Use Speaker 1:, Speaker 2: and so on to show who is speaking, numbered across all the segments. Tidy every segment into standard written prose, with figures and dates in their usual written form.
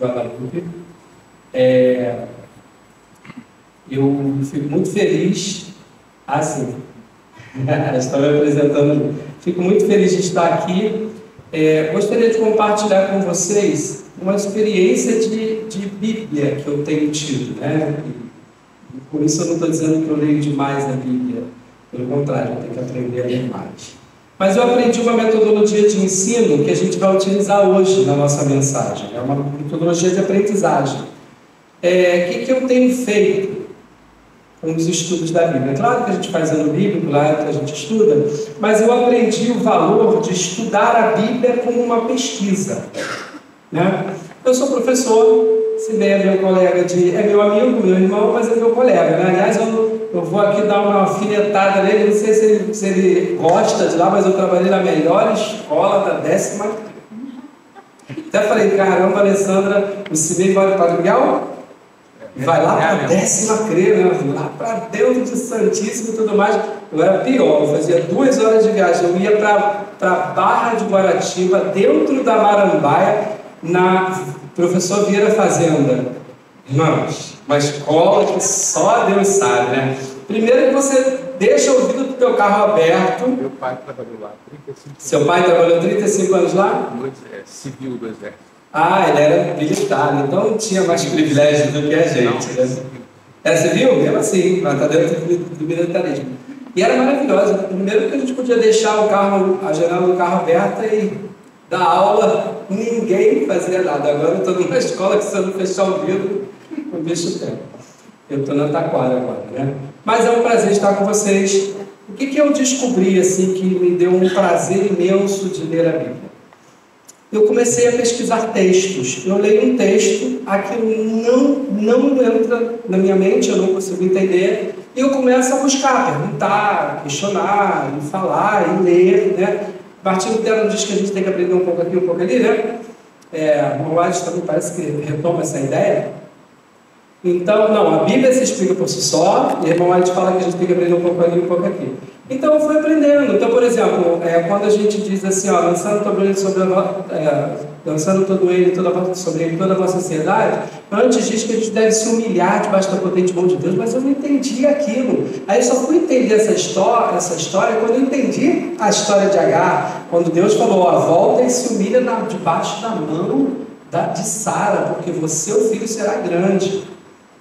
Speaker 1: Guadalupe. Eu fico muito feliz, assim, estou me apresentando, fico muito feliz de estar aqui. Gostaria de compartilhar com vocês uma experiência de Bíblia que eu tenho tido, né? E por isso eu não estou dizendo que eu leio demais a Bíblia, pelo contrário, eu tenho que aprender a ler mais. Mas eu aprendi uma metodologia de ensino que a gente vai utilizar hoje na nossa mensagem, é uma metodologia de aprendizagem. Que eu tenho feito com os estudos da Bíblia? É claro que a gente faz ano bíblico, claro que a gente estuda, mas eu aprendi o valor de estudar a Bíblia como uma pesquisa, né? Eu sou professor, se bem é meu colega é meu amigo, meu irmão, mas é meu colega, né? Aliás, eu vou aqui dar uma alfinetada nele, não sei se ele gosta de lá, mas eu trabalhei na melhor escola da 10ª. Até falei, caramba, Alessandra, você veio para o Padre Miguel? Vai lá para a 10ª CRE, né? Lá para dentro de Santíssimo e tudo mais. Eu era pior, eu fazia 2 horas de viagem, eu ia para Barra de Guaratiba, dentro da Marambaia, na Professor Vieira Fazenda. Irmãos, uma escola que só Deus sabe, né? Primeiro que você deixa o vidro do teu carro aberto.
Speaker 2: Meu pai trabalhou lá 35 anos.
Speaker 1: Seu pai trabalhou 35 anos lá?
Speaker 2: Civil do Exército.
Speaker 1: Ah, ele era militar, então tinha mais privilégios do que a gente, né? Era civil? Mesmo assim, mas está dentro do militarismo. E era maravilhosa. Primeiro que a gente podia deixar a janela do carro aberta e dar aula, ninguém fazia nada. Agora eu estou numa escola que se eu não fechar o vidro, o bicho pega. Eu estou na Taquara agora, né? Mas é um prazer estar com vocês. O que eu descobri, assim, que me deu um prazer imenso de ler a Bíblia? Eu comecei a pesquisar textos. Eu leio um texto, aquilo não entra na minha mente, eu não consigo entender, e eu começo a buscar, perguntar, questionar, e falar, e ler, né? Martinho Lutero diz que a gente tem que aprender um pouco aqui, um pouco ali, né? O White também parece que retoma essa ideia. Então, não, a Bíblia se explica por si só, e o irmão White fala que a gente tem que aprender um pouco ali, um pouco aqui. Então, eu fui aprendendo. Então, por exemplo, quando a gente diz assim, ó, lançando todo ele sobre toda a vossa ansiedade, antes diz que a gente deve se humilhar debaixo da potente mão de Deus, mas eu não entendi aquilo. Aí eu só fui entender essa história quando eu entendi a história de Agar, quando Deus falou, ó, volta e se humilha debaixo da mão de Sara, porque você, o filho, será grande.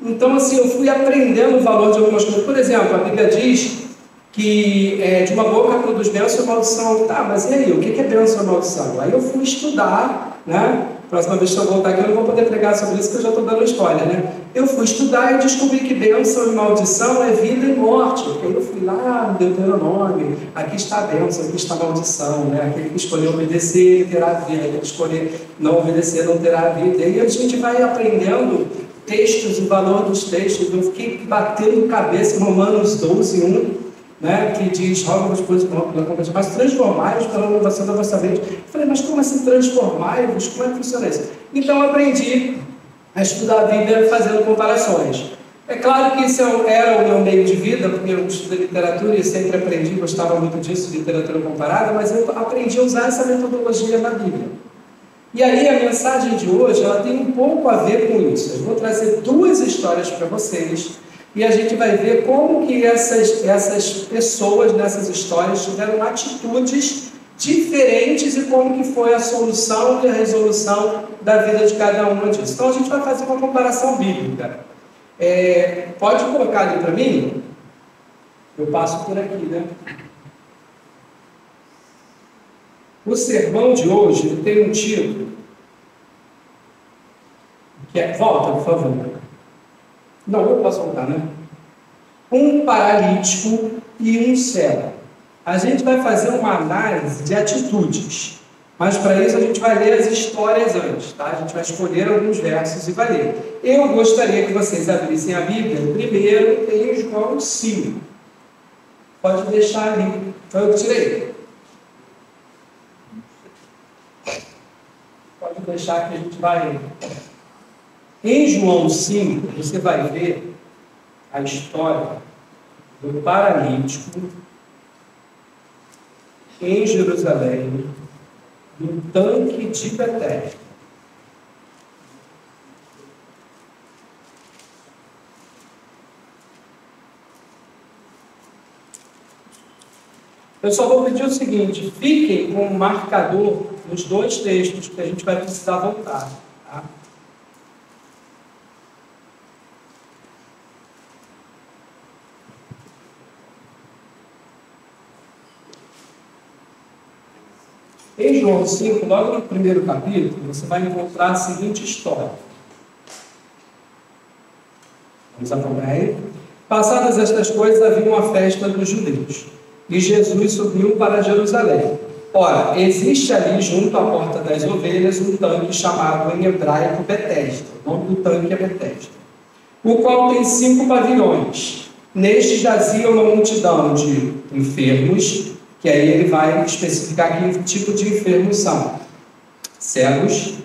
Speaker 1: Então, assim, eu fui aprendendo o valor de algumas coisas. Por exemplo, a Bíblia diz que de uma boca produz bênção e maldição. Tá, mas e aí, o que é bênção e maldição? Aí eu fui estudar, né? Próxima vez que eu voltar aqui eu não vou poder pregar sobre isso, porque eu já estou dando spoiler, né? Eu fui estudar e descobri que bênção e maldição é vida e morte. Porque aí eu fui lá no Deuteronômio, aqui está a bênção, aqui está a maldição, né? Aquele que escolher obedecer terá vida, aquele que escolher não obedecer não terá vida. E aí a gente vai aprendendo textos, o valor dos textos. Eu fiquei batendo cabeça em Romanos 12, 1, né, que diz, rogo-vos, mas transformai-vos pela renovação da vossa mente. Eu falei, mas como assim transformai-vos? Como é que funciona isso? Então eu aprendi a estudar a Bíblia fazendo comparações. É claro que isso era o meu meio de vida, porque eu estudei literatura e sempre aprendi, gostava muito disso, literatura comparada, mas eu aprendi a usar essa metodologia na Bíblia. E aí a mensagem de hoje, ela tem um pouco a ver com isso. Eu vou trazer 2 histórias para vocês, e a gente vai ver como que essas pessoas nessas histórias tiveram atitudes diferentes e como que foi a solução e a resolução da vida de cada uma disso. Então a gente vai fazer uma comparação bíblica. Pode colocar ali para mim? Eu passo por aqui, né? O sermão de hoje tem um título que volta, por favor. Não, eu posso voltar, né? Um paralítico e um cego. A gente vai fazer uma análise de atitudes, mas para isso a gente vai ler as histórias antes, tá? A gente vai escolher alguns versos e vai ler. Eu gostaria que vocês abrissem a Bíblia primeiro em João 5. Pode deixar ali. Foi eu que tirei. Pode deixar que a gente vai... Em João 5, você vai ver a história do paralítico em Jerusalém, no tanque de Betesda. Eu só vou pedir o seguinte: fiquem com um marcador nos dois textos, que a gente vai precisar voltar. Tá? Em João 5, logo no primeiro capítulo, você vai encontrar a seguinte história. Vamos acompanhar. Passadas estas coisas, havia uma festa dos judeus, e Jesus subiu para Jerusalém. Ora, existe ali, junto à porta das ovelhas, um tanque chamado em hebraico Betesda. O nome do tanque é Betesda, o qual tem 5 pavilhões. Neste jazia uma multidão de enfermos, que aí ele vai especificar que tipo de enfermos são: cegos,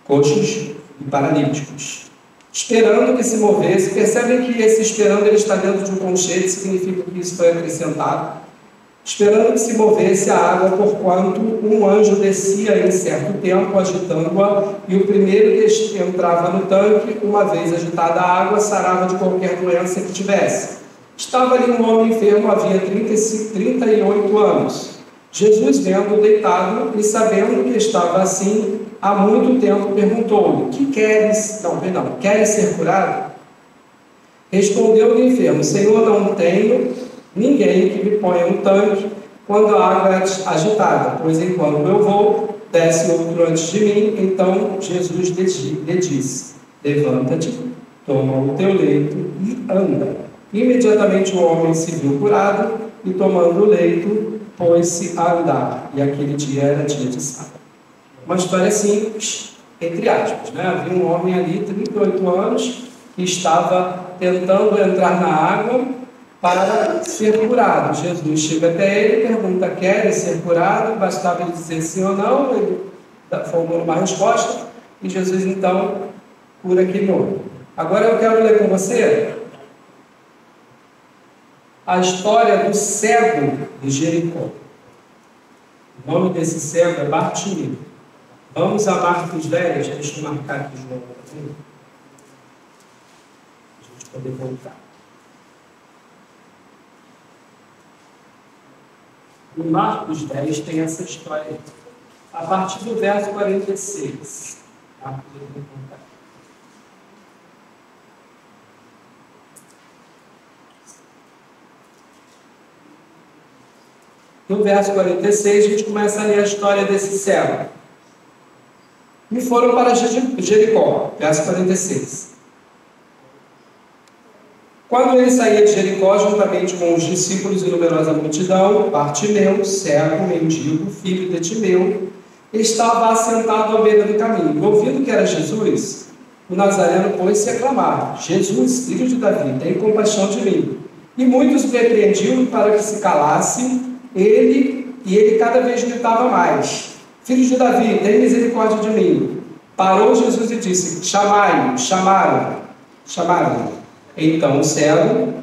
Speaker 1: coxos e paralíticos, esperando que se movesse. Percebem que esse esperando ele está dentro de um conchete, significa que isso foi acrescentado. Esperando que se movesse a água, porquanto um anjo descia em certo tempo, agitando-a, e o primeiro que entrava no tanque, uma vez agitada a água, sarava de qualquer doença que tivesse. Estava ali um homem enfermo, havia 38 anos. Jesus, vendo-o deitado e sabendo que estava assim há muito tempo, perguntou-lhe: que queres? Queres ser curado? Respondeu o enfermo: Senhor, não tenho ninguém que me ponha no tanque quando a água é agitada, pois enquanto eu vou, desce outro antes de mim. Então Jesus lhe disse: levanta-te, toma o teu leito e anda. Imediatamente o homem se viu curado e, tomando o leito, pôs-se a andar. E aquele dia era dia de sábado. Uma história simples, entre aspas, né? Havia um homem ali, 38 anos, que estava tentando entrar na água para ser curado. Jesus chega até ele e pergunta: queres ser curado? Bastava ele dizer sim ou não. Ele formou uma resposta e Jesus então cura aquele homem. Agora eu quero ler com você a história do cego de Jericó. O nome desse cego é Bartimeu. Vamos a Marcos 10, deixa eu marcar aqui João para a gente poder voltar. Em Marcos 10 tem essa história, a partir do verso 46. Marcos 10, no verso 46, a gente começa a ler a história desse cego. E foram para Jericó, verso 46. Quando ele saía de Jericó, juntamente com os discípulos e numerosa multidão, Bartimeu, cego, mendigo, filho de Timeu, estava assentado à beira do caminho. Ouvindo que era Jesus, o Nazareno pôs-se a clamar: Jesus, filho de Davi, tem compaixão de mim. E muitos o repreendiam para que se calasse. Ele cada vez gritava mais: Filho de Davi, tem misericórdia de mim. Parou Jesus e disse: chamai-o. Chamaram. Então o cego,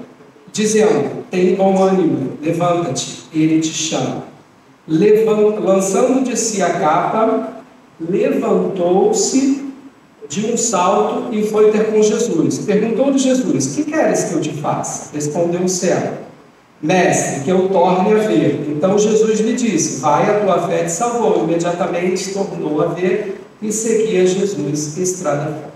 Speaker 1: dizendo: tem bom ânimo, levanta-te, ele te chama. Lançando de si a capa, levantou-se de um salto e foi ter com Jesus. Perguntou-lhe Jesus: que queres que eu te faça? Respondeu o cego: Mestre, que eu torne a ver. Então Jesus lhe disse: vai, a tua fé te salvou. Imediatamente tornou a ver e seguia Jesus estrada fora.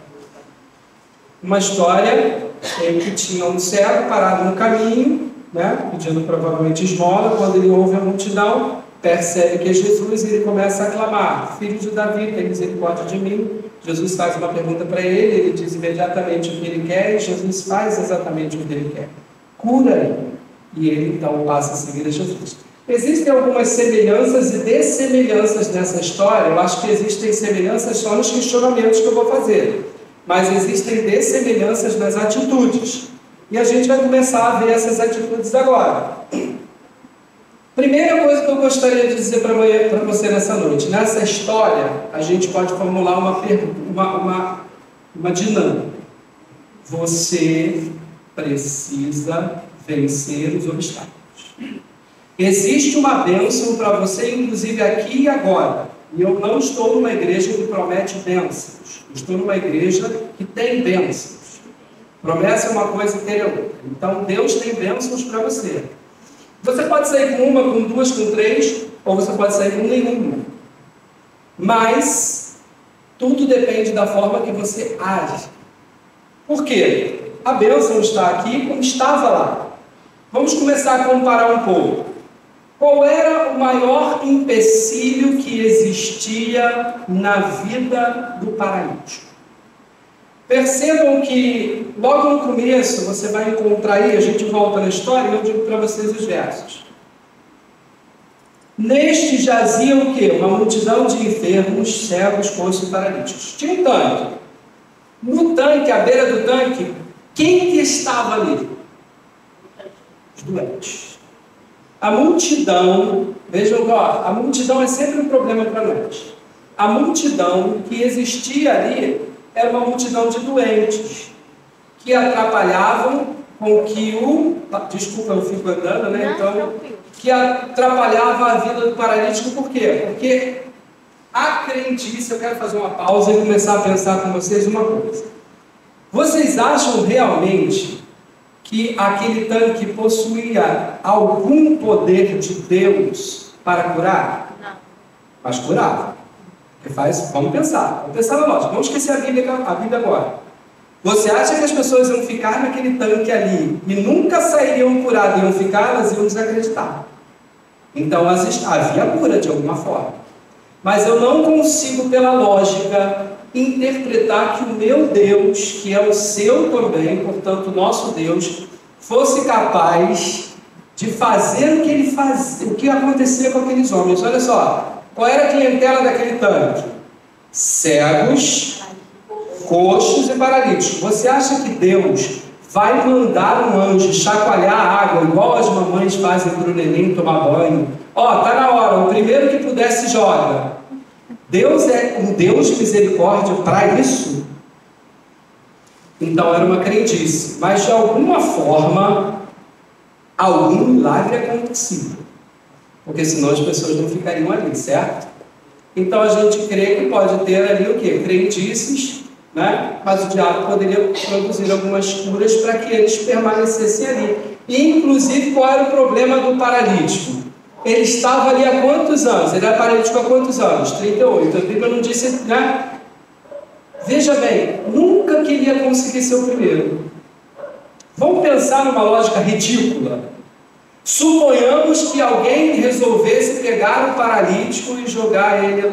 Speaker 1: Uma história em que tinha um cego parado no caminho, né, pedindo provavelmente esmola. Quando ele ouve a multidão, percebe que é Jesus e ele começa a clamar: Filho de Davi, tem misericórdia de mim. Jesus faz uma pergunta para ele, ele diz imediatamente o que ele quer e Jesus faz exatamente o que ele quer: cura-lhe. E ele então passa a seguir a Jesus. Existem algumas semelhanças e dessemelhanças nessa história. Eu acho que existem semelhanças só nos questionamentos que eu vou fazer, mas existem dessemelhanças nas atitudes. E a gente vai começar a ver essas atitudes agora. Primeira coisa que eu gostaria de dizer para você nessa noite: nessa história, a gente pode formular uma dinâmica. Você precisa vencer os obstáculos. Existe uma bênção para você, inclusive aqui e agora. E eu não estou numa igreja que promete bênçãos. Eu estou numa igreja que tem bênçãos. Promessa é uma coisa e ter outra. Então Deus tem bênçãos para você. Você pode sair com uma, com duas, com três, ou você pode sair com nenhuma. Mas tudo depende da forma que você age. Por quê? A bênção está aqui como estava lá. Vamos começar a comparar um pouco. Qual era o maior empecilho que existia na vida do paralítico? Percebam que logo no começo você vai encontrar aí, a gente volta na história e eu digo para vocês os versos. Neste jazia o quê? Uma multidão de enfermos, cegos, coxos e paralíticos. Tinha um tanque. No tanque, à beira do tanque, quem que estava ali? Os doentes. A multidão, vejam, ó, a multidão é sempre um problema para nós. A multidão que existia ali era uma multidão de doentes que atrapalhavam com que o... Desculpa, eu fico andando, né? Então, que atrapalhava a vida do paralítico, por quê? Porque a crendice, eu quero fazer uma pausa e começar a pensar com vocês uma coisa. Vocês acham realmente que aquele tanque possuía algum poder de Deus para curar?
Speaker 3: Não.
Speaker 1: Mas curava. Vamos pensar na lógica. Vamos esquecer a Bíblia agora. Você acha que as pessoas iam ficar naquele tanque ali e nunca sairiam curadas, iam ficar, elas iam desacreditar. Então havia cura de alguma forma. Mas eu não consigo, pela lógica, interpretar que o meu Deus, que é o seu também, portanto, o nosso Deus, fosse capaz de fazer o que acontecia com aqueles homens. Olha só, qual era a clientela daquele tanque? Cegos, coxos e paralíticos. Você acha que Deus vai mandar um anjo chacoalhar a água, igual as mamães fazem para o neném tomar banho? Ó, tá na hora, o primeiro que puder se joga. Deus é um Deus de misericórdia para isso? Então era uma crendice, mas de alguma forma algum milagre acontecia, porque senão as pessoas não ficariam ali, certo? Então a gente crê que pode ter ali o quê? Crendices, né? Mas o diabo poderia produzir algumas curas para que eles permanecessem ali. E inclusive qual era o problema do paralítico? Ele estava ali há quantos anos? Ele era paralítico há quantos anos? 38. A Bíblia não disse, né? Veja bem, nunca que ele ia conseguir ser o primeiro. Vamos pensar numa lógica ridícula. Suponhamos que alguém resolvesse pegar o paralítico e jogar ele.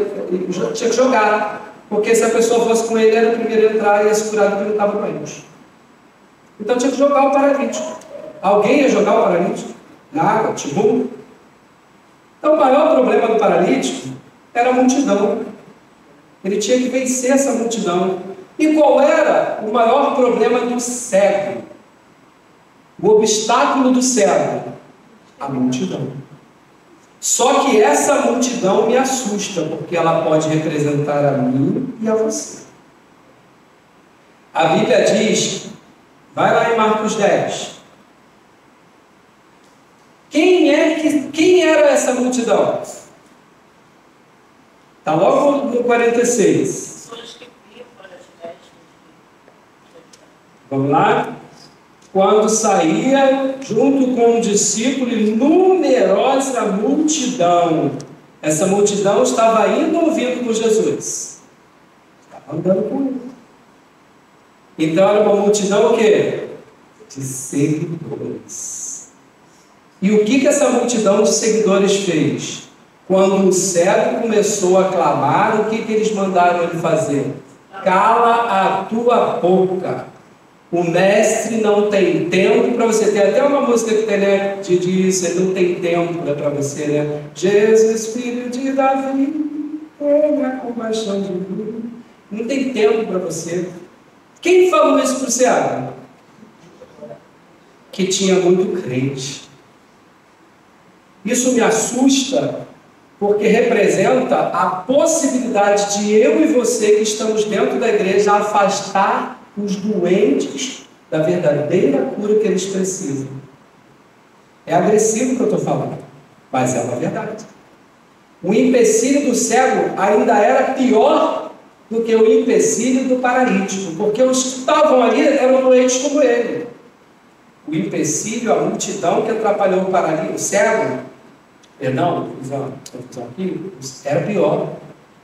Speaker 1: Tinha que jogar, porque se a pessoa fosse com ele, era o primeiro a entrar e ia se curar porque ele não estava doente. Então tinha que jogar o paralítico. Alguém ia jogar o paralítico na água, tipo. Então o maior problema do paralítico era a multidão. Ele tinha que vencer essa multidão. E qual era o maior problema do cego? O obstáculo do cego? A multidão. Só que essa multidão me assusta, porque ela pode representar a mim e a você. A Bíblia diz, vai lá em Marcos 10. Quem era essa multidão? Está logo no 46. Vamos lá? Quando saía junto com o discípulo e numerosa multidão. Essa multidão estava indo ouvindo com Jesus. Estava andando com ele. Então era uma multidão o quê? De seguidores. E o que essa multidão de seguidores fez? Quando o cego começou a clamar, o que eles mandaram ele fazer? Cala a tua boca. O mestre não tem tempo para você. Tem até uma música que tem, né, de diz, ele não tem tempo para você, né? Jesus, filho de Davi, tenha compaixão de mim. Não tem tempo para você. Quem falou isso para o cego? Que tinha muito crente. Isso me assusta, porque representa a possibilidade de eu e você que estamos dentro da igreja afastar os doentes da verdadeira cura que eles precisam. É agressivo o que eu estou falando, mas é uma verdade. O empecilho do cego ainda era pior do que o empecilho do paralítico, porque os que estavam ali eram doentes como ele. o empecilho, a multidão que atrapalhou o paralítico, o cego, perdão, confusão aqui, era pior,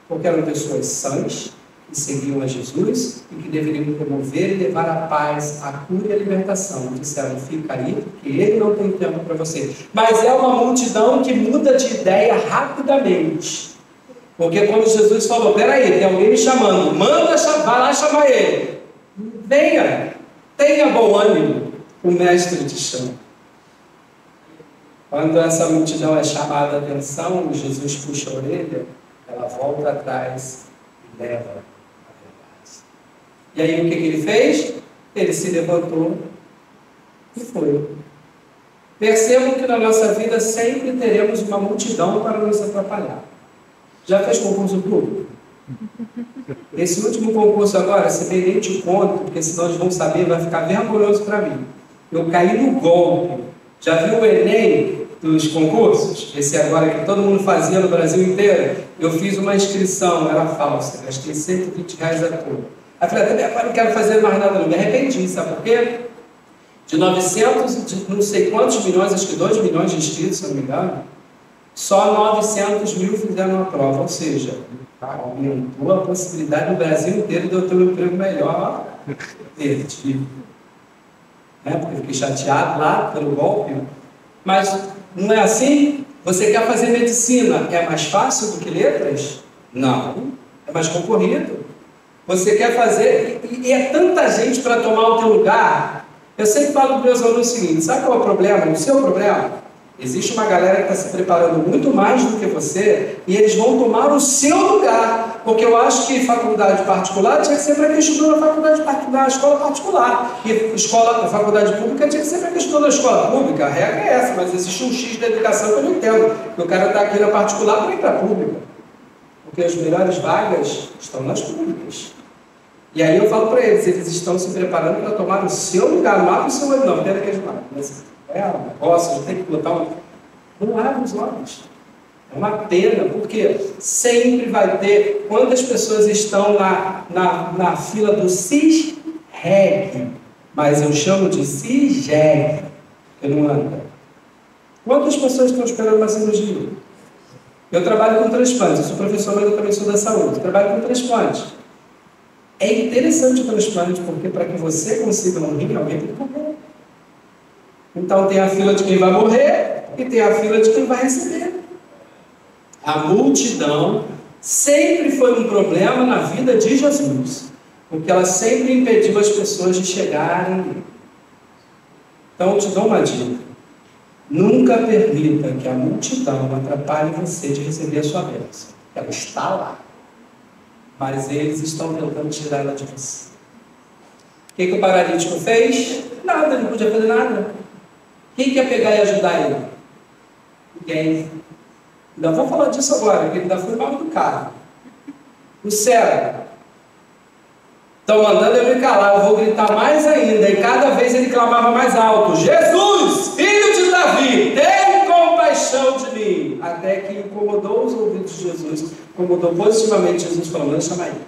Speaker 1: porque eram pessoas sãs, que seguiam a Jesus e que deveriam promover e levar a paz, a cura e a libertação. Disseram, fica aí, porque ele não tem tempo para você. Mas é uma multidão que muda de ideia rapidamente. Porque quando Jesus falou, peraí, tem alguém me chamando, vai lá chamar ele. Venha, tenha bom ânimo, o mestre te chama. Quando essa multidão é chamada a atenção, Jesus puxa a orelha, ela volta atrás e leva a verdade. E aí o que ele fez? Ele se levantou e foi. Percebam que na nossa vida sempre teremos uma multidão para nos atrapalhar. Já fez concurso público? Esse último concurso agora, se bem nem te conto, porque senão eles vão saber, vai ficar vergonhoso para mim. Eu caí no golpe. Já viu o Enem dos concursos? Esse agora que todo mundo fazia no Brasil inteiro. Eu fiz uma inscrição, era falsa, gastei R$120 à toa. Aí falei, agora não quero fazer mais nada, não me arrependi, sabe por quê? De 900, de não sei quantos milhões, acho que 2 milhões de inscritos, se não me engano, só 900 mil fizeram a prova, ou seja, aumentou a possibilidade no Brasil inteiro de eu ter um emprego melhor. Perdi. Porque eu fiquei chateado lá pelo golpe. Mas não é assim? Você quer fazer medicina, é mais fácil do que letras? Não, é mais concorrido. Você quer fazer, e é tanta gente para tomar o teu lugar. Eu sempre falo para os meus alunos o seguinte, sabe qual é o problema? O seu problema? Existe uma galera que está se preparando muito mais do que você e eles vão tomar o seu lugar. Porque eu acho que faculdade particular tinha que ser para quem estudou na escola particular. E faculdade pública tinha que ser para quem estudou na escola pública. A regra é essa, mas existe um X da educação que eu não entendo. Que o cara está aqui na particular para ir para a pública. Porque as melhores vagas estão nas públicas. E aí eu falo para eles estão se preparando para tomar o seu lugar. Não abre o seu olho, não, pena que eles não. Mas é um negócio, a gente tem que botar um. Não abre os olhos. É uma pena, porque sempre vai ter. Quantas pessoas estão na fila do CIS-REG, mas eu chamo de CIS-REG, que não anda. Quantas pessoas estão esperando uma cirurgia? Eu trabalho com transplante, eu sou professor, mas eu também sou da saúde. Eu trabalho com transplante. É interessante o transplante, porque para que você consiga um rim, alguém tem que morrer. Então tem a fila de quem vai morrer e tem a fila de quem vai receber. A multidão sempre foi um problema na vida de Jesus, porque ela sempre impediu as pessoas de chegarem. Então eu te dou uma dica. Nunca permita que a multidão atrapalhe você de receber a sua bênção. Ela está lá. Mas eles estão tentando tirar ela de você. O que o paralítico fez? Nada, ele não podia fazer nada. Quem quer pegar e ajudar ele? Ninguém. Ainda vou falar disso agora, porque ele ainda foi mal educado. O cego. Estão mandando eu me calar, eu vou gritar mais ainda. E cada vez ele clamava mais alto: Jesus, filho de Davi, tem compaixão de mim. Até que incomodou os ouvidos de Jesus, incomodou positivamente Jesus, falando: não chama ele.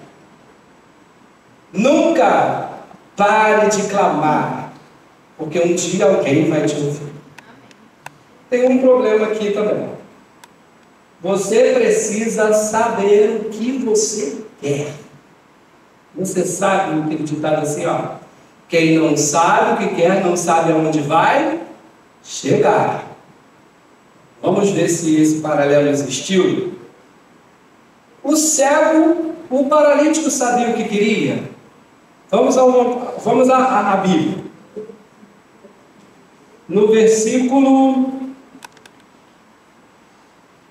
Speaker 1: Nunca pare de clamar, porque um dia alguém vai te ouvir. Tem um problema aqui também. Você precisa saber o que você quer. Você sabe o que ele ditado assim, ó. Quem não sabe o que quer, não sabe aonde vai chegar. Vamos ver se esse paralelo existiu. O cego, o paralítico sabia o que queria. Vamos à Bíblia. No versículo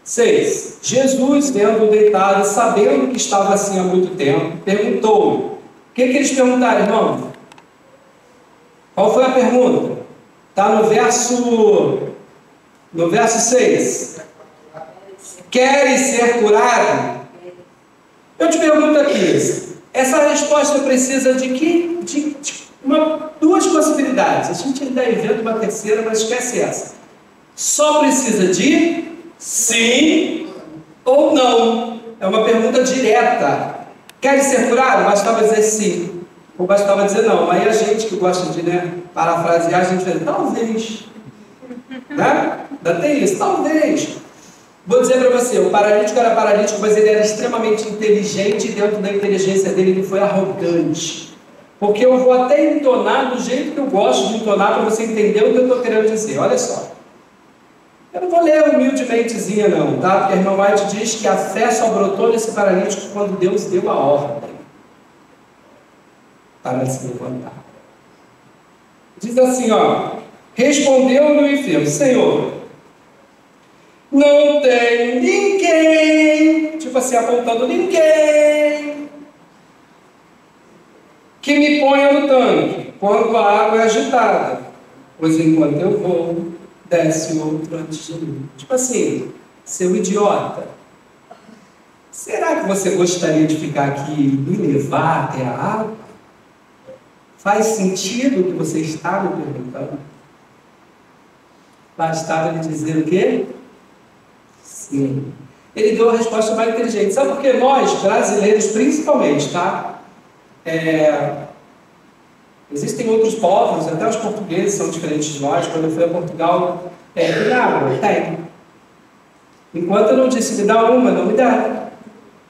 Speaker 1: 6. Jesus, vendo deitado, sabendo que estava assim há muito tempo, perguntou. O que eles perguntaram, irmão? Qual foi a pergunta? Está no verso 6. Queres ser curado? Eu te pergunto aqui, essa resposta precisa de quê? Duas possibilidades. A gente ainda inventa uma terceira, mas esquece essa. Só precisa de sim ou não. É uma pergunta direta. Quer ser curado? Bastava dizer sim. Ou bastava dizer não. Aí a gente que gosta de, parafrasear, a gente diz, talvez. Né? Ainda tem isso? Talvez. Vou dizer para você, o paralítico era paralítico, mas ele era extremamente inteligente, e dentro da inteligência dele ele foi arrogante. Porque eu vou até entonar do jeito que eu gosto de entonar para você entender o que eu estou querendo dizer. Olha só. Eu não vou ler humildementezinha não, tá? Porque a irmã White diz que a fé só brotou nesse paralítico quando Deus deu a ordem para se levantar. Diz assim, ó. Respondeu-lhe o enfermo, Senhor, não tem ninguém, tipo assim, apontando ninguém, que me ponha no tanque quando a água é agitada, pois enquanto eu vou, desce outro antes de mim. Tipo assim, seu idiota, será que você gostaria de ficar aqui e me levar até a água? Faz sentido o que você está me perguntando? Bastava ele dizer o quê? Sim. Ele deu a resposta mais inteligente. Sabe por que nós, brasileiros principalmente, tá? Existem outros povos, até os portugueses são diferentes de nós. Quando eu fui a Portugal, tem água? Tem. Enquanto eu não disse, me dá uma, não me dá.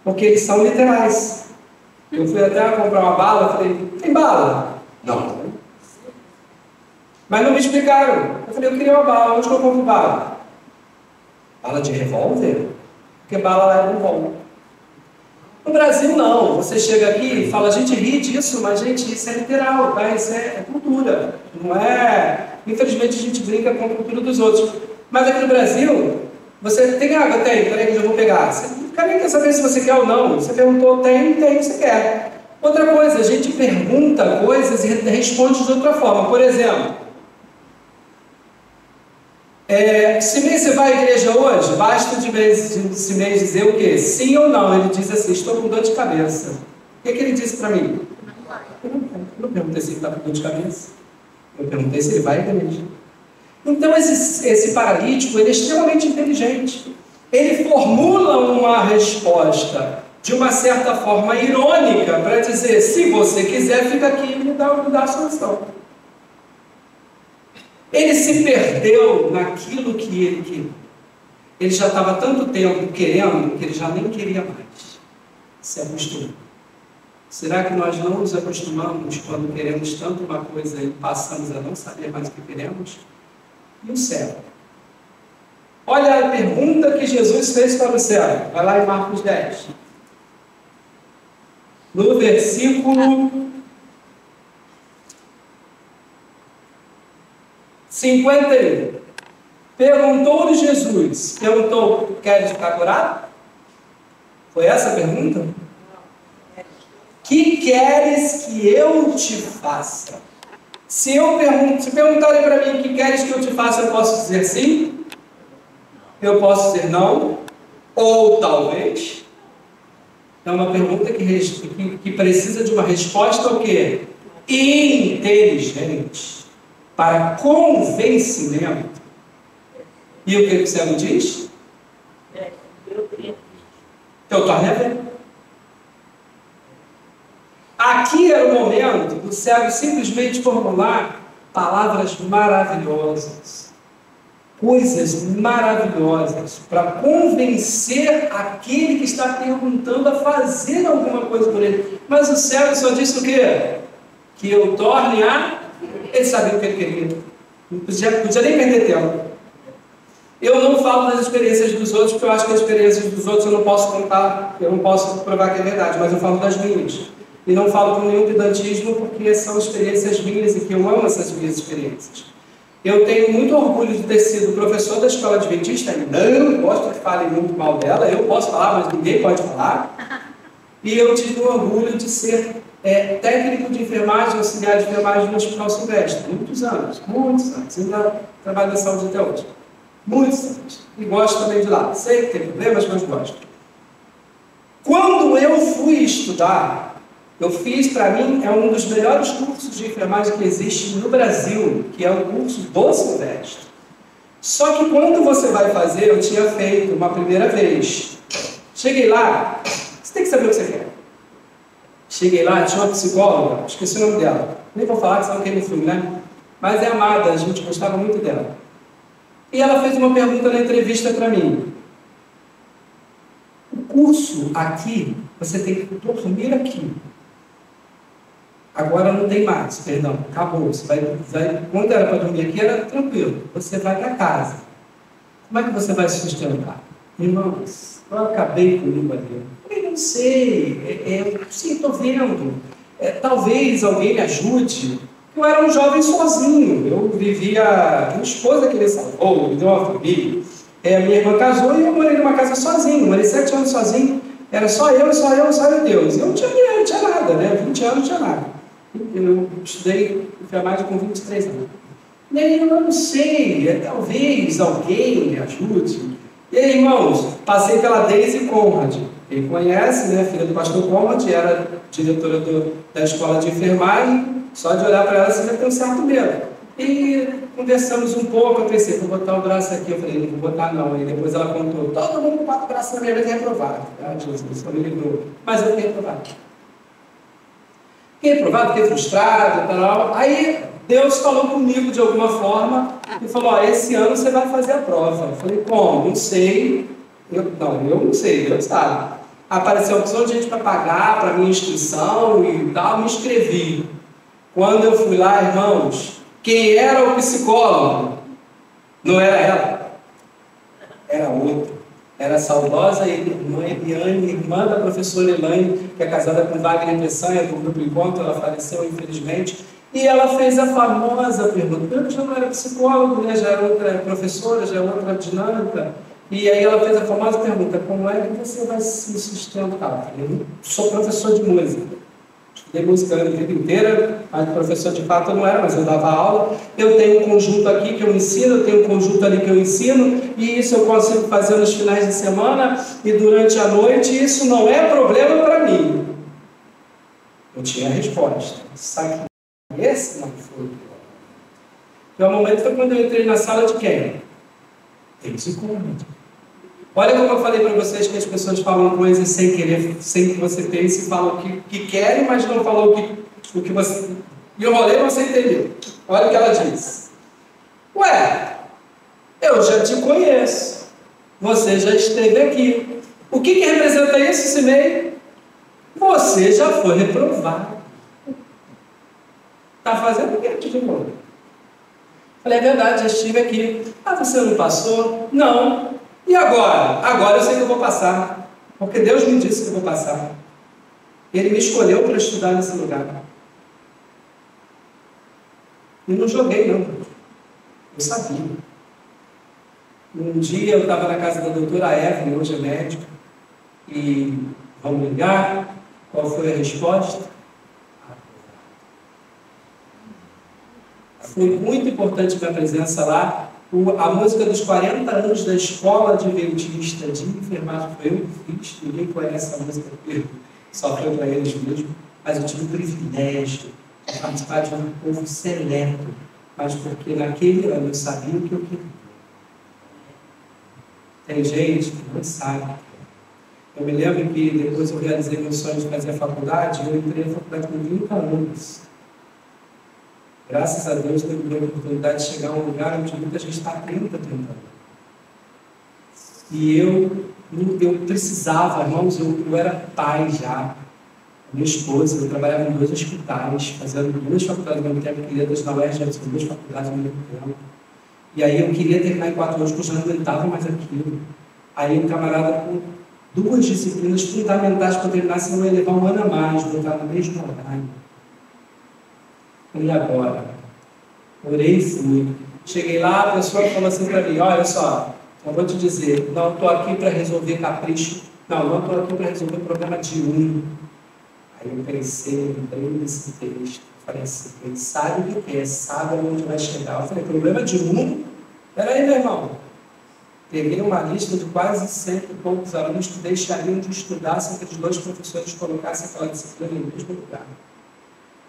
Speaker 1: Porque eles são literais. Eu fui até comprar uma bala, falei, tem bala? Não. Mas não me explicaram. Eu falei, eu queria uma bala, onde que eu compro bala? Bala de revólver? Porque bala lá é revólver. No Brasil não, você chega aqui e fala, a gente ri disso, mas gente, isso é literal, tá? Isso é cultura, não é... Infelizmente a gente brinca com a cultura dos outros. Mas aqui no Brasil, você tem água? Tem, peraí que eu vou pegar. Você nem quer saber se você quer ou não. Você perguntou, tem, você quer. Outra coisa, a gente pergunta coisas e responde de outra forma. Por exemplo, Simei, você vai à igreja hoje? Basta de Simei dizer o quê? Sim ou não. Ele diz assim, estou com dor de cabeça. O que ele disse para mim? Eu não perguntei se ele está com dor de cabeça. Eu perguntei se ele vai à igreja. Então esse paralítico, ele é extremamente inteligente. Ele formula uma resposta de uma certa forma irônica para dizer, se você quiser, fica aqui e me dá a solução. Ele se perdeu naquilo que ele queria. Ele já estava tanto tempo querendo que ele já nem queria mais. Se acostumou. Será que nós não nos acostumamos quando queremos tanto uma coisa e passamos a não saber mais o que queremos? E o céu? Olha a pergunta que Jesus fez para o céu. Vai lá em Marcos 10. No versículo 51. Perguntou-lhe Jesus. Perguntou, queres ficar curado? Foi essa a pergunta? Que queres que eu te faça? Se perguntarem para mim o que queres que eu te faça, eu posso dizer sim? Eu posso dizer não? Ou talvez? É uma pergunta que precisa de uma resposta o quê? Inteligente. Para convencimento. E o que o cego diz? Eu torne a ver. Aqui era o momento do cego simplesmente formular palavras maravilhosas, coisas maravilhosas, para convencer aquele que está perguntando a fazer alguma coisa por ele. Mas o cego só disse o quê? Que eu torne a... Ele sabia o que ele queria. Não podia nem perder tempo. Eu não falo das experiências dos outros, porque eu acho que as experiências dos outros eu não posso contar, eu não posso provar que é verdade, mas eu falo das minhas. E não falo com nenhum pedantismo, porque são experiências minhas e que eu amo essas minhas experiências. Eu tenho muito orgulho de ter sido professor da escola adventista, não gosto que falem muito mal dela, eu posso falar, mas ninguém pode falar. E eu tive o orgulho de ser técnico de enfermagem, auxiliar de enfermagem no Hospital Silvestre, muitos anos, ainda trabalho na saúde até hoje. Muitos anos. E gosto também de lá. Sei que tem problemas, mas gosto. Quando eu fui estudar, eu fiz, para mim, é um dos melhores cursos de enfermagem que existe no Brasil, que é o curso do Silvestre. Só que quando você vai fazer, eu tinha feito uma primeira vez. Cheguei lá, você tem que saber o que você quer. Cheguei lá, tinha uma psicóloga, esqueci o nome dela. Nem vou falar que senão queima o filme, né? Mas é amada, a gente gostava muito dela. E ela fez uma pergunta na entrevista para mim. O curso aqui, você tem que dormir aqui. Agora não tem mais, perdão, acabou. Você vai, quando era para dormir aqui, era tranquilo. Você vai para casa. Como é que você vai se sustentar? Irmãos, eu acabei comigo ali. Eu não sei, eu sim, estou vendo. Talvez alguém me ajude. Eu era um jovem sozinho. Eu vivia. Minha esposa que me salvou, me deu uma família. Minha irmã casou e eu morei numa casa sozinho. Morei 7 anos sozinho. Era só eu e Deus. Eu não tinha dinheiro, não tinha nada, né? 20 anos não tinha nada. Eu estudei enfermagem com 23 anos. E aí eu não sei, talvez alguém me ajude. E aí, irmãos, passei pela Daisy Conrad. Quem conhece, né? Filha do pastor Conrad, era diretora da escola de enfermagem. Só de olhar para ela, você já tem um certo medo. E conversamos um pouco, eu pensei, vou botar o braço aqui. Eu falei, não vou botar não. E depois ela contou, todo mundo bota o braço na minha vida e é reprovado. Ah, Jesus, eu me livrou. Mas eu fiquei reprovado. Fiquei reprovado, fiquei frustrado e tal. Aí Deus falou comigo de alguma forma e falou, esse ano você vai fazer a prova. Eu falei, como? Não sei. Eu não sei, Deus sabe. Apareceu a opção de gente para pagar para minha inscrição e tal, me inscrevi. Quando eu fui lá, irmãos, quem era o psicólogo? Não era ela, era outra. Era a saudosa irmã Eliane, irmã da professora Elaine, que é casada com Wagner Peçanha, do Grupo Encontro. Ela faleceu, infelizmente. E ela fez a famosa pergunta. Eu já não era psicólogo, né? Já era outra professora, já era outra dinâmica. E aí ela fez a famosa pergunta, como é que você vai se sustentar? Eu sou professor de música. Estudei música a vida inteira, mas professor de fato eu não era, mas eu dava aula. Eu tenho um conjunto aqui que eu ensino, eu tenho um conjunto ali que eu ensino, e isso eu consigo fazer nos finais de semana e durante a noite, e isso não é problema para mim. Eu tinha a resposta. Sabe que esse não foi o pior momento foi quando eu entrei na sala de quem? Daisy Conrad. Olha como eu falei para vocês que as pessoas falam coisas sem querer, sem que você pense, e falam o que querem, mas não falam o que você... E eu rolei, você entendeu. Olha o que ela disse. Ué, eu já te conheço. Você já esteve aqui. O que representa isso, Simei? Você já foi reprovado. Está fazendo o que aqui de novo? Falei, é verdade, já estive aqui. Ah, você não passou? Não. E agora? Agora eu sei que eu vou passar. Porque Deus me disse que eu vou passar. Ele me escolheu para estudar nesse lugar. E não joguei, não. Eu sabia. Um dia eu estava na casa da doutora Evelyn, hoje é médica, e vamos ligar. Qual foi a resposta? Foi muito importante minha presença lá. A música dos 40 anos da Escola Adventista de Enfermagem foi eu que fiz. Ninguém conhece essa música porque só foi para eles mesmo. Mas eu tive o privilégio de participar de um povo seleto. Mas porque naquele ano eu sabia o que eu queria. Tem gente que não sabe. Eu me lembro que depois eu realizei meu sonho de fazer a faculdade. Eu entrei na faculdade com 30 anos. Graças a Deus, teve a oportunidade de chegar a um lugar onde muita gente está há 30 anos. E eu precisava, irmãos, eu era pai já. Minha esposa, eu trabalhava em 2 hospitais, fazendo 2 faculdades ao mesmo tempo, queria na UERJ, já tinha 2 faculdades ao mesmo tempo. E aí eu queria terminar em 4 anos, porque eu já não aguentava mais aquilo. Aí um camarada com 2 disciplinas fundamentais para terminar, senão eu ia levar 1 ano a mais, voltar no mesmo horário. E agora? Orei e fui. Cheguei lá, a pessoa falou assim para mim, olha só, eu vou te dizer, não estou aqui para resolver capricho, não estou aqui para resolver problema de um. Aí eu pensei, lembrei desse texto, falei assim, ele sabe o que é, sabe onde vai chegar. Eu falei, problema de um? Peraí, meu irmão. Peguei uma lista de quase 100 e poucos alunos que deixariam de estudar se aqueles 2 professores colocassem aquela disciplina no mesmo lugar.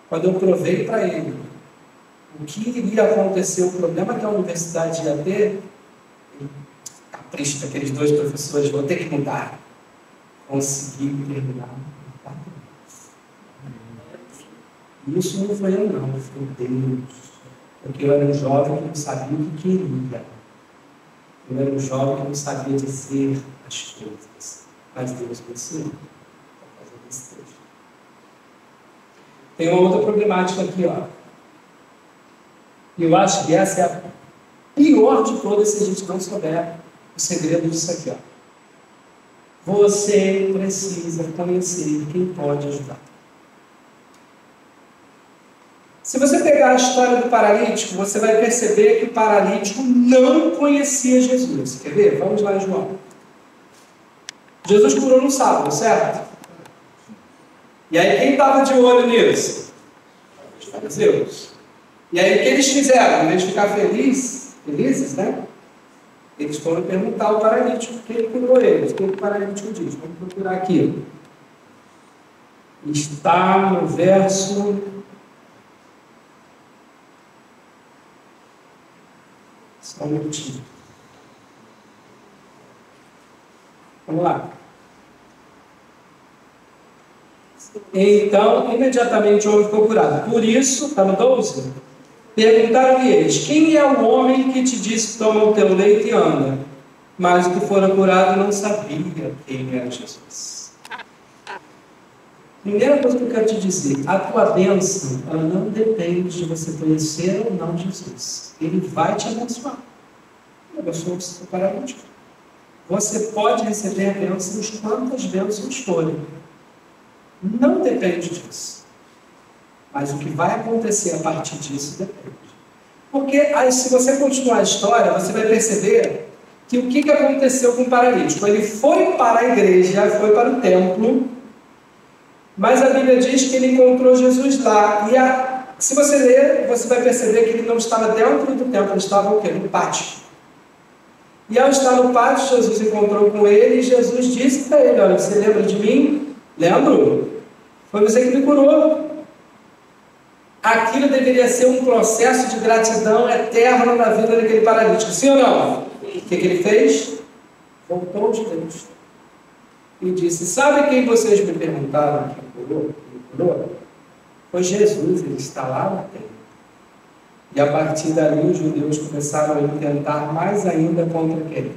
Speaker 1: Quando eu provei para ele o que iria acontecer, o problema que a universidade ia ter, capricho daqueles 2 professores, vou ter que mudar. Consegui terminar. E isso não foi eu não, foi Deus. Porque eu era um jovem que não sabia o que queria. Eu era um jovem que não sabia dizer as coisas. Mas Deus me ensinou por causa desse texto. Tem uma outra problemática aqui, ó. E eu acho que essa é a pior de todas se a gente não souber o segredo disso aqui, ó. Você precisa conhecer quem pode ajudar. Se você pegar a história do paralítico, você vai perceber que o paralítico não conhecia Jesus. Quer ver? Vamos lá em João. Jesus curou no sábado, certo? E aí quem estava de olho nisso? Os fariseus. E aí o que eles fizeram? Em vez de ficar felizes, né? Eles foram perguntar ao paralítico quem curou eles. O que o paralítico diz? Vamos procurar aqui. Está no verso... Só um minutinho. Vamos lá. Então, imediatamente o homem ficou curado. Por isso, está no 12, perguntaram-lhe eles: quem é o homem que te disse, toma o teu leito e anda? Mas o que fora curado não sabia quem era Jesus. Primeira coisa que eu quero te dizer: a tua bênção, ela não depende de você conhecer ou não Jesus. Ele vai te abençoar. Ele abençoou o paralítico. Você pode receber bênçãos quantas bênçãos forem. Não depende disso. Mas o que vai acontecer a partir disso depende. Porque aí, se você continuar a história, você vai perceber que o que aconteceu com o paralítico? Ele foi para a igreja, foi para o templo, mas a Bíblia diz que ele encontrou Jesus lá. E se você ler, você vai perceber que ele não estava dentro do templo, ele estava o quê? No pátio. E ao estar no pátio, Jesus encontrou com ele e Jesus disse para ele: olha, você lembra de mim? Lembro. Foi você que me curou. Aquilo deveria ser um processo de gratidão eterna na vida daquele paralítico. Sim ou não? O que ele fez? Voltou de Deus. E disse: sabe quem vocês me perguntaram que me curou? Foi Jesus, ele está lá na terra. E a partir dali os judeus começaram a intentar mais ainda contra quem?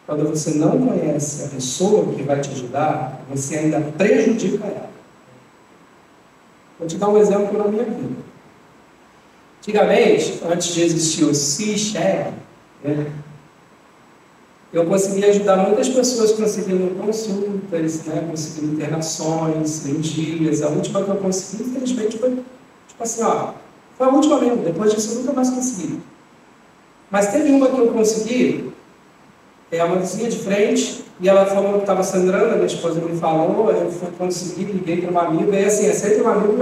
Speaker 1: Quando você não conhece a pessoa que vai te ajudar, você ainda prejudica ela. Vou te dar um exemplo na minha vida. Antigamente, antes de existir o CISHEG, né, eu conseguia ajudar muitas pessoas conseguindo consultas, né, conseguindo internações, cirurgias. A última que eu consegui, infelizmente, foi tipo assim, ó, foi a última mesmo. Depois disso eu nunca mais consegui. Mas teve uma que eu consegui, uma vizinha de frente, e ela falou que estava sangrando, a minha esposa me falou, eu fui conseguir, liguei para uma amiga, e assim, é sempre um amigo,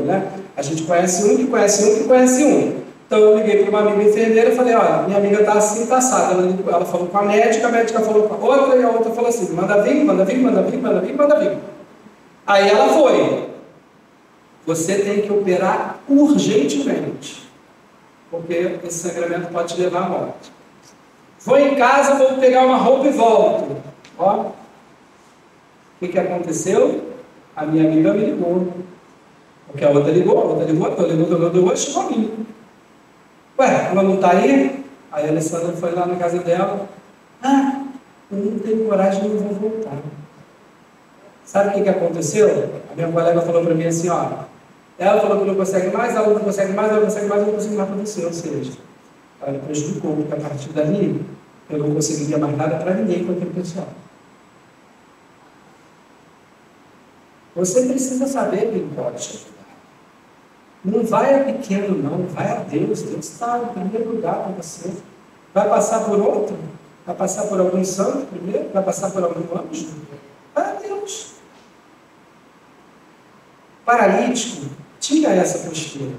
Speaker 1: né? A gente conhece um, que conhece um, que conhece um. Então eu liguei para uma amiga enfermeira e falei: olha, minha amiga está assim, está assada. Ela falou com a médica falou com a outra, e a outra falou assim: manda vir, manda vir, manda vir, manda vir, manda vir. Aí ela foi. Você tem que operar urgentemente, porque esse sangramento pode te levar à morte. Vou em casa, vou pegar uma roupa e volto. Ó, o que aconteceu? A minha amiga me ligou. Porque a outra ligou, chegou a mim. Ué, ela não está aí? Aí a Alessandra foi lá na casa dela. Ah, eu não tenho coragem, não vou voltar. Sabe o que aconteceu? A minha colega falou para mim assim, ó. Ela falou que não consegue mais, ela não consegue mais, ela não consegue mais, eu não consigo mais para você. Ou seja, ela prejudicou, porque a partir dali eu não conseguiria mais nada para ninguém com aquele pessoal. Você precisa saber quem pode te ajudar. Não vai a pequeno, não. Vai a Deus. Deus está em primeiro lugar para você. Vai passar por outro? Vai passar por algum santo primeiro? Vai passar por algum anjo? Vai a Deus. Paralítico tinha essa postura.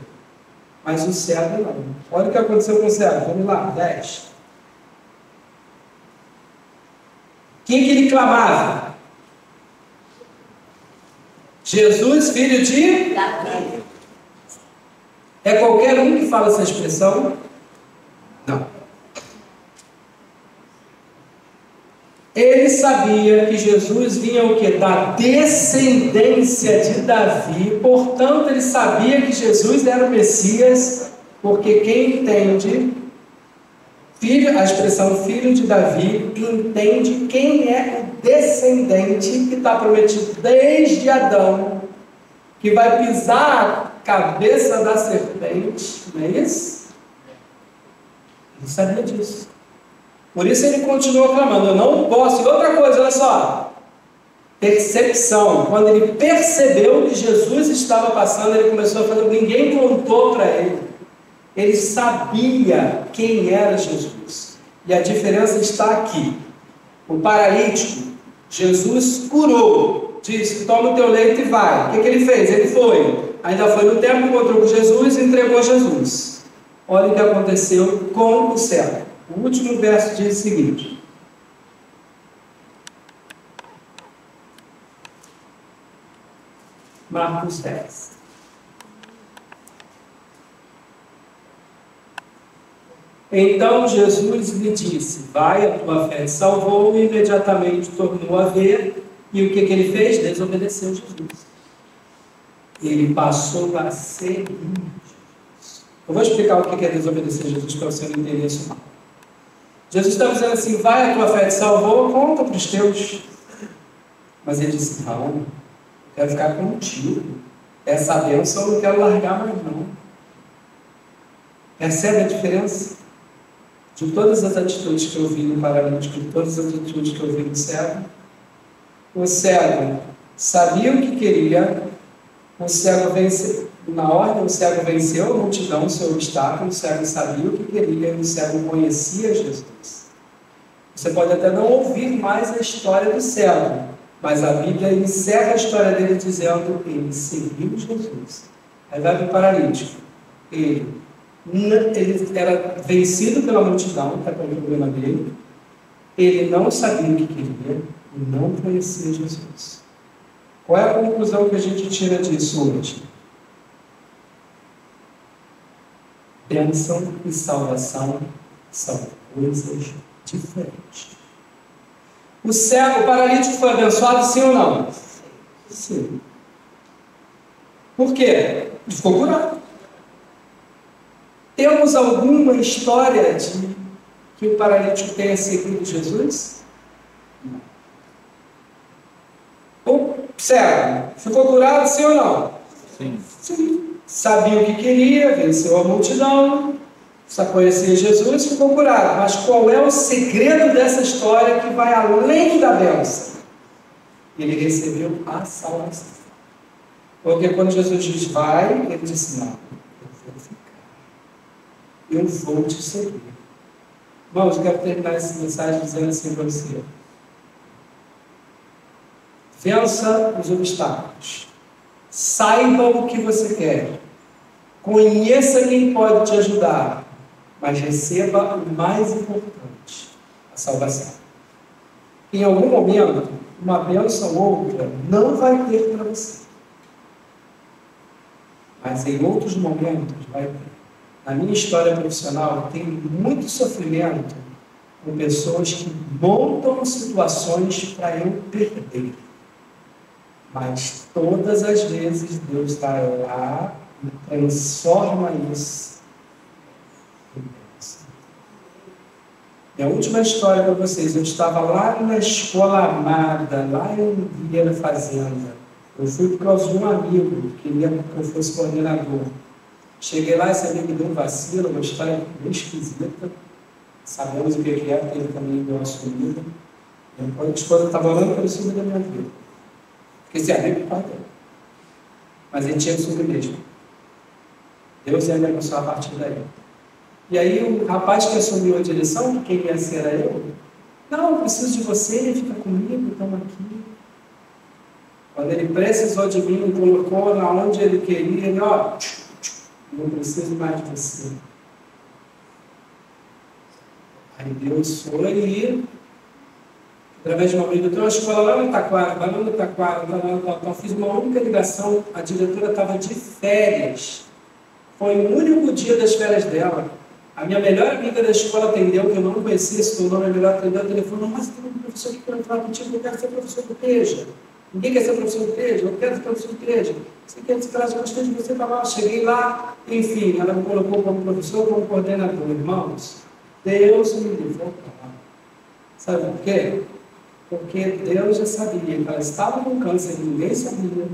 Speaker 1: Mas o cego não. Olha o que aconteceu com o cego. Vamos lá, 10. Quem que ele clamava? Jesus, filho de Davi. É qualquer um que fala essa expressão? Não. Ele sabia que Jesus vinha o quê? Da descendência de Davi, portanto ele sabia que Jesus era o Messias, porque quem entende filho, a expressão filho de Davi, entende quem é o descendente que está prometido desde Adão, que vai pisar a cabeça da serpente, não é isso? Ele sabia disso. Por isso ele continua clamando, eu não posso. E outra coisa, olha só, percepção. Quando ele percebeu que Jesus estava passando, ele começou a fazer, ninguém contou para ele. Ele sabia quem era Jesus. E a diferença está aqui. O paralítico, Jesus curou, disse, toma o teu leito e vai. O que ele fez? Ele foi. Ainda foi no templo, encontrou com Jesus e entregou Jesus. Olha o que aconteceu com o cego. O último verso diz o seguinte. Marcos 10. Então Jesus lhe disse, vai, a tua fé te salvou, e imediatamente tornou a ver, e o que ele fez? Desobedeceu Jesus. Ele passou a seguir Jesus. Eu vou explicar o que é desobedecer Jesus para você não entender isso mal. Jesus está dizendo assim, vai, a tua fé te salvou, conta para os teus. Mas ele disse, não, eu quero ficar contigo. Essa bênção eu não quero largar mais não. Percebe a diferença? De todas as atitudes que eu vi no paralítico, de todas as atitudes que eu vi no cego, o cego sabia o que queria, o cego venceu, na ordem o cego venceu a multidão, o seu obstáculo, o cego sabia o que queria, o cego conhecia Jesus. Você pode até não ouvir mais a história do cego, mas a Bíblia encerra a história dele dizendo, ele seguiu Jesus. Aí vai para o paralítico. Ele era vencido pela multidão, está com o problema dele. Ele não sabia o que queria e não conhecia Jesus. Qual é a conclusão que a gente tira disso hoje? Bênção e salvação são coisas diferentes. O cego, o paralítico foi abençoado, sim ou não? Sim. Por quê? Ele ficou curado. Temos alguma história de que o paralítico tenha seguido Jesus? Não. O cego ficou curado, sim ou não?
Speaker 2: Sim.
Speaker 1: Sim. Sabia o que queria, venceu a multidão, só conhecia Jesus, ficou curado. Mas qual é o segredo dessa história que vai além da bênção? Ele recebeu a salvação. Porque quando Jesus diz vai, ele disse, não, eu vou ficar. Eu vou te seguir. Irmãos, eu quero terminar essa mensagem dizendo assim para você. Vença os obstáculos. Saiba o que você quer. Conheça quem pode te ajudar. Mas receba o mais importante, a salvação. Em algum momento, uma bênção ou outra não vai ter para você. Mas em outros momentos vai ter. Na minha história profissional, tem muito sofrimento com pessoas que montam situações para eu perder. Mas todas as vezes Deus está lá e transforma isso em bênção. Minha última história para vocês, eu estava lá na escola amada, lá em Vieira Fazenda. Eu fui por causa de um amigo que queria que eu fosse coordenador. Cheguei lá, esse amigo deu um vacilo, uma história bem esquisita. Sabemos o que é, porque ele também deu uma sumida. A esposa estava orando pelo sumir da minha vida. Porque esse amigo é pai dele. Mas ele tinha que subir mesmo. Deus ia me abençoar a partir daí. E aí o rapaz que assumiu a direção, quem ia ser era eu. Não, eu preciso de você, fica comigo, estamos aqui. Quando ele precisou de mim, me colocou na onde ele queria, ele, ó, não preciso mais de você. Aí Deus foi e, através de uma amiga, eu tenho uma escola lá no Taquara, fiz uma única ligação, a diretora estava de férias. Foi o único dia das férias dela. A minha melhor amiga da escola atendeu, que eu não conhecia, se tornou minha melhor atendeu, o telefone, mas tem um professor que quer falar contigo, eu quero ser professor de igreja. Ninguém quer ser professor de igreja, eu quero ser professor de igreja. Você quer ser eu gostei de você, tá lá, cheguei lá, enfim, ela me colocou como professor, como coordenador. Irmãos, Deus me livrou para lá. Sabe por quê? Porque Deus já sabia que ela estava com câncer e ninguém sabia.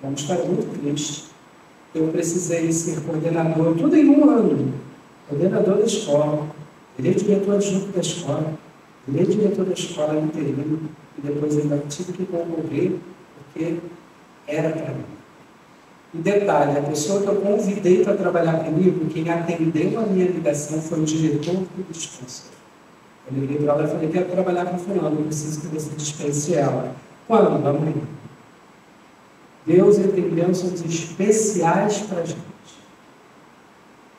Speaker 1: É uma história muito triste. Eu precisei ser coordenador, tudo em um ano. Coordenador da escola, virei diretor adjunto da escola, virei diretor da escola interino, e depois ainda tive que concorrer, porque era para mim. E detalhe, a pessoa que eu convidei para trabalhar comigo, quem atendeu a minha ligação foi o diretor do dispensa. Eu liguei para ela e falei, quero trabalhar com fulano, eu preciso que você dispense ela. Quando? Amanhã. Deus tem bênçãos especiais para a gente.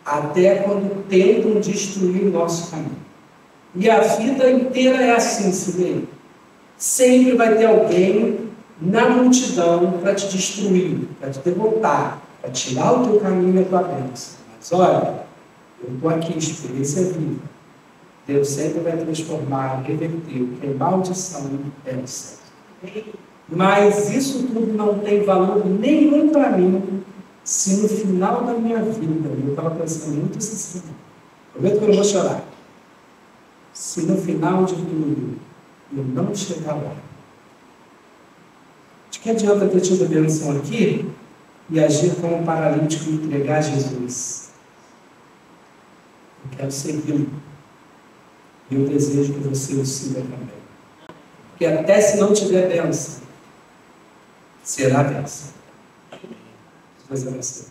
Speaker 1: Até quando tentam destruir o nosso caminho. E a vida inteira é assim, Silvia. Sempre vai ter alguém na multidão para te destruir, para te derrotar, para tirar o teu caminho e a tua bênção. Mas olha, eu estou aqui, experiência viva. Deus sempre vai transformar, reverter o que é maldição em bênção. Mas isso tudo não tem valor nenhum para mim, se no final da minha vida, eu estava pensando muito assim, prometo que eu não vou chorar, se no final de tudo eu não chegar lá, de que adianta ter tido a bênção aqui e agir como um paralítico e entregar a Jesus? Eu quero segui-lo. E eu desejo que você o siga também. Porque até se não tiver bênção, será bênção. Deus abençoe.